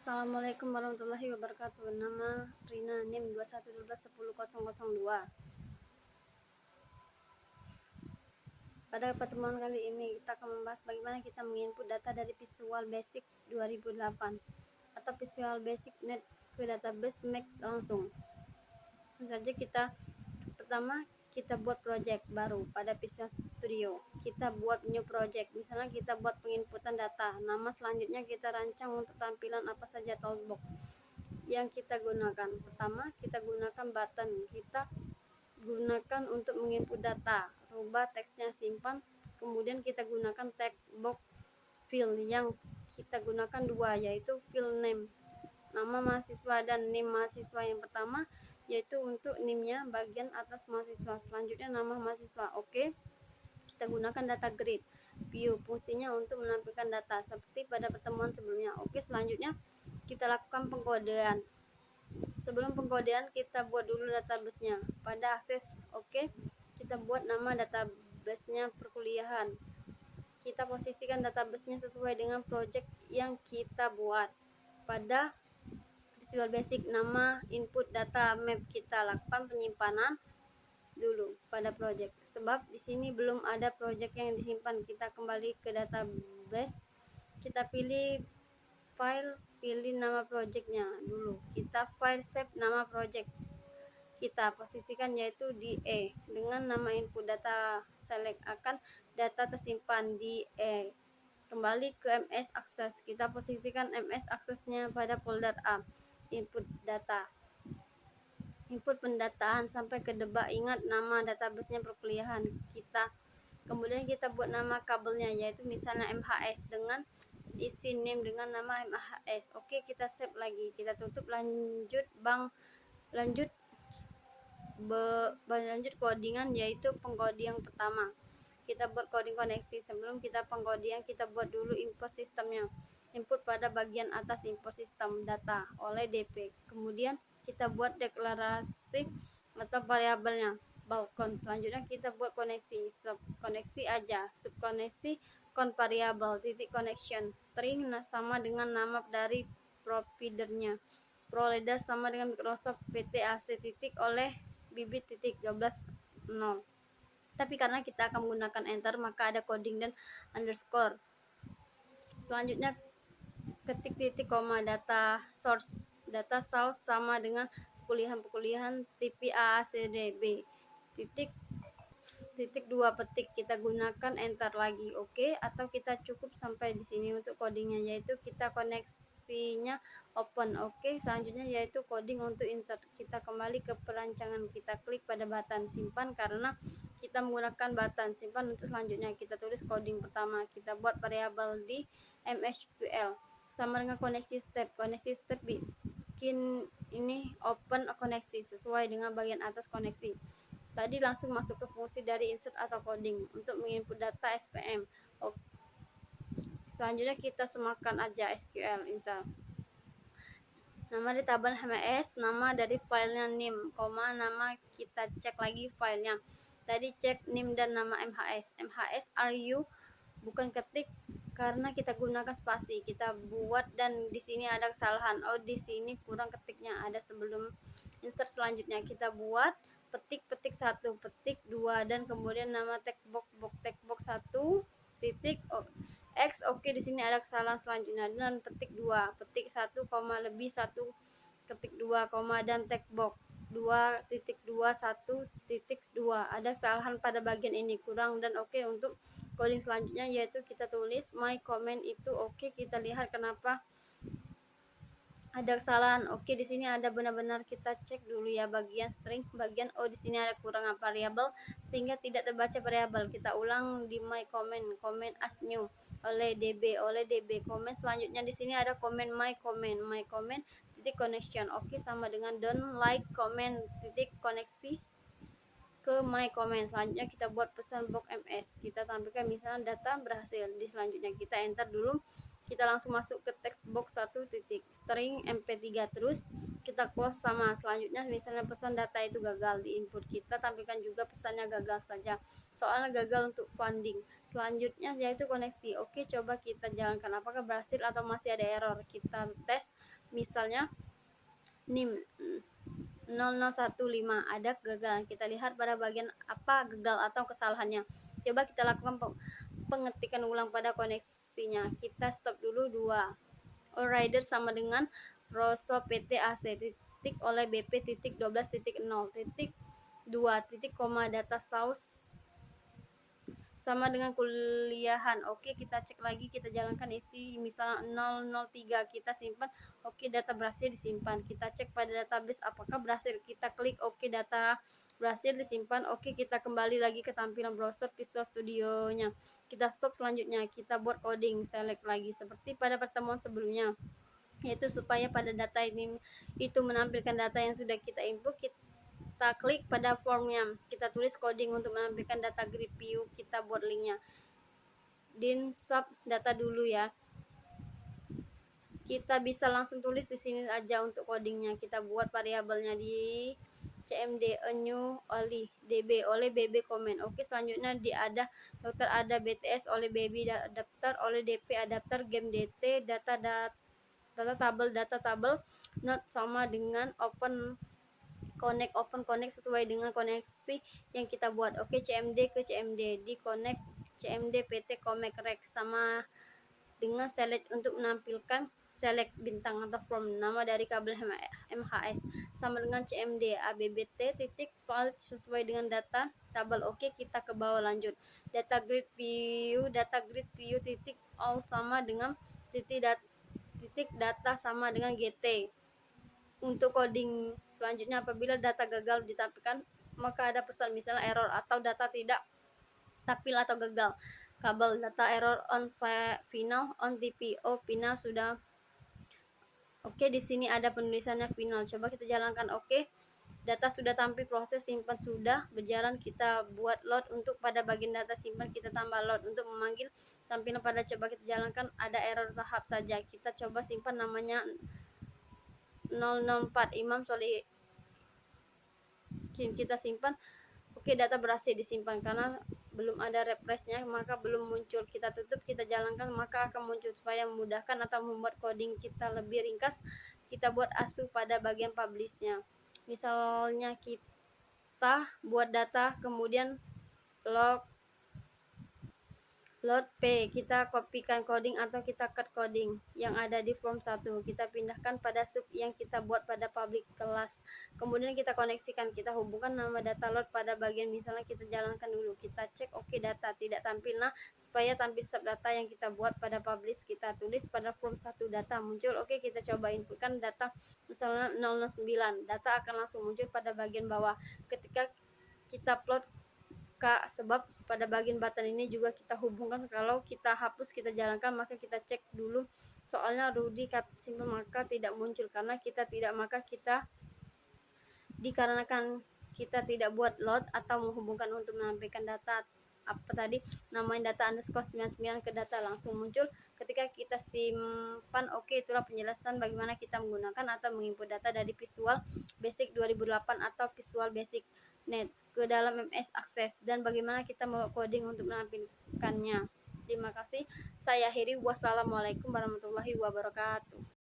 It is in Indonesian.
Assalamualaikum warahmatullahi wabarakatuh. Nama Rina, NIM 21121002. Pada pertemuan kali ini kita akan membahas bagaimana kita menginput data dari Visual Basic 2008 atau Visual Basic Net ke database Max langsung. Langsung saja pertama kita buat project baru pada Visual Studio. Kita buat new project. Misalnya kita buat penginputan data. Nama selanjutnya kita rancang untuk tampilan apa saja toolbox yang kita gunakan. Pertama, kita gunakan button. Kita gunakan untuk menginput data. Rubah teksnya, simpan. Kemudian kita gunakan text box field yang kita gunakan dua, yaitu field name, nama mahasiswa, dan NIM mahasiswa. Yang pertama yaitu untuk NIM-nya bagian atas mahasiswa. Selanjutnya nama mahasiswa. Oke. Kita gunakan data grid view, fungsinya untuk menampilkan data seperti pada pertemuan sebelumnya. Oke, selanjutnya kita lakukan pengkodean. Sebelum pengkodean kita buat dulu database-nya. Pada akses oke, kita buat nama database-nya perkuliahan. Kita posisikan database-nya sesuai dengan project yang kita buat. Pada Visual Basic, nama input data map, kita lakukan penyimpanan dulu pada project. Sebab di sini belum ada project yang disimpan, kita kembali ke database. Kita pilih file, pilih nama projectnya dulu. Kita file save nama project. Kita posisikan yaitu di E dengan nama input data select, akan data tersimpan di E. Kembali ke MS Access, kita posisikan MS Access-nya pada folder A, input data. Input pendataan sampai ke debug. Ingat nama database-nya perkuliahan. Kemudian kita buat nama kabelnya, yaitu misalnya MHS dengan isi name dengan nama MHS. Oke, kita save lagi. Kita tutup, lanjut codingan, yaitu pengkodian pertama. Kita buat coding koneksi. Sebelum kita pengkodian, kita buat dulu input sistemnya. Input pada bagian atas, input sistem data oleh DP. Kemudian kita buat deklarasi atau variabelnya balkon. Selanjutnya kita buat koneksi, subkoneksi aja, subkoneksi variable, titik connection, string sama dengan nama dari providernya, provider sama dengan Microsoft PTAC titik oleh bibit titik 12.0. Tapi karena kita akan menggunakan enter, maka ada coding dan underscore. Selanjutnya ketik titik koma, data source sama dengan perkuliahan tipe AACDB titik 2 petik, kita gunakan enter lagi. Oke, atau kita cukup sampai di sini untuk codingnya, yaitu kita koneksinya open. Oke, selanjutnya yaitu coding untuk insert. Kita kembali ke perancangan, kita klik pada button simpan karena kita menggunakan button simpan. Untuk selanjutnya kita tulis coding pertama, kita buat variabel di MSQL sama dengan koneksi step bikin ini open koneksi sesuai dengan bagian atas koneksi. Tadi langsung masuk ke fungsi dari insert atau coding untuk menginput data SPM. Oke. Selanjutnya kita semakan aja SQL insert. Nama di tabel HMS, nama dari filenya NIM, nama kita cek lagi filenya. Tadi cek NIM dan nama MHS. MHS are you, bukan ketik karena kita gunakan spasi. Kita buat dan di sini ada kesalahan. Oh, di sini kurang ketiknya, ada sebelum insert. Selanjutnya kita buat petik 1, petik 2, dan kemudian nama text box 1 titik X. Oke, di sini ada kesalahan selanjutnya, dan petik 2, petik 1, lebih 1, ketik 2, dan text box 2.21.2. Ada kesalahan pada bagian ini, kurang dan oke. Untuk coding selanjutnya yaitu kita tulis my comment itu oke. Kita lihat kenapa ada kesalahan. Oke, di sini ada benar-benar, kita cek dulu ya bagian string, bagian di sini ada kurangan variabel sehingga tidak terbaca variabel. Kita ulang di my comment as new oleh DB comment. Selanjutnya di sini ada comment my comment titik connection. Oke, sama dengan don't like comment titik koneksi ke my comment. Selanjutnya kita buat pesan box MS. Kita tampilkan misalnya data berhasil. Di selanjutnya kita enter dulu. kita langsung masuk ke text box 1 titik string mp3, terus kita close. Sama selanjutnya misalnya pesan data itu gagal di input, kita tampilkan juga pesannya gagal saja, soalnya gagal untuk funding. Selanjutnya yaitu koneksi. Oke, coba kita jalankan apakah berhasil atau masih ada error. Kita tes misalnya NIM 0015 ada gagal. Kita lihat pada bagian apa gagal atau kesalahannya. Coba kita lakukan pengetikan ulang pada koneksinya. Kita stop dulu 2. All rider sama dengan Rosso PT AC titik oleh BP titik 12 titik 0 titik 2 titik koma data source sama dengan kuliahan. Oke, kita cek lagi, kita jalankan isi misalnya 003, kita simpan. Oke, data berhasil disimpan. Kita cek pada database apakah berhasil. Kita klik oke, data berhasil disimpan. Oke, kita kembali lagi ke tampilan browser Visual Studio-nya. Kita stop, selanjutnya kita buat coding, select lagi seperti pada pertemuan sebelumnya, yaitu supaya pada data ini itu menampilkan data yang sudah kita input. Kita klik pada formnya, kita tulis coding untuk menampilkan data grid view, kita buat linknya. Din sub data dulu ya. Kita bisa langsung tulis di sini aja untuk codingnya. Kita buat variabelnya di cmd new oleh db oleh bb comment. Oke, selanjutnya di ada dokter ada bts oleh baby adapter oleh dp adapter game dt data tabel not sama dengan open connect sesuai dengan koneksi yang kita buat. Oke, cmd ke cmd di connect cmd pt connect rec sama dengan select untuk menampilkan select bintang atau from nama dari kabel MHS sama dengan cmd abbt titik file sesuai dengan data tabel. Oke, kita ke bawah lanjut data grid view titik all sama dengan titik data sama dengan gt. Untuk coding selanjutnya, apabila data gagal ditampilkan maka ada pesan misalnya error atau data tidak tampil atau gagal. Kabel data error on final on TPO final sudah. Oke, di sini ada penulisannya final. Coba kita jalankan. Oke, data sudah tampil, proses simpan sudah berjalan. Kita buat load untuk pada bagian data simpan, kita tambah load untuk memanggil tampilan pada. Coba kita jalankan, ada error tahap saja. Kita coba simpan namanya 004 Imam Solih. Kita simpan. Oke, data berhasil disimpan karena belum ada refreshnya maka belum muncul. Kita tutup, kita jalankan maka akan muncul. Supaya memudahkan atau membuat coding kita lebih ringkas, kita buat asuh pada bagian publishnya. Misalnya kita buat data kemudian load P, kita kopikan coding atau kita cut coding yang ada di form 1, kita pindahkan pada sub yang kita buat pada public kelas. Kemudian kita koneksikan, kita hubungkan nama data load pada bagian misalnya kita jalankan dulu. Kita cek oke, data tidak tampil. Nah, supaya tampil sub data yang kita buat pada publish, kita tulis pada form 1 data muncul. Oke, kita coba inputkan data misalnya 009, data akan langsung muncul pada bagian bawah. Ketika kita plot sebab pada bagian button ini juga kita hubungkan. Kalau kita hapus, kita jalankan maka kita cek dulu, soalnya Rudy simple maka tidak muncul karena kita tidak, maka kita dikarenakan kita tidak buat load atau menghubungkan untuk menampilkan data apa tadi namanya data underscore 99 ke data langsung muncul ketika kita simpan. Oke, itulah penjelasan bagaimana kita menggunakan atau menginput data dari Visual Basic 2008 atau Visual Basic Net ke dalam MS Access dan bagaimana kita mau coding untuk menampilkannya. Terima kasih. Saya akhiri. Wassalamualaikum warahmatullahi wabarakatuh.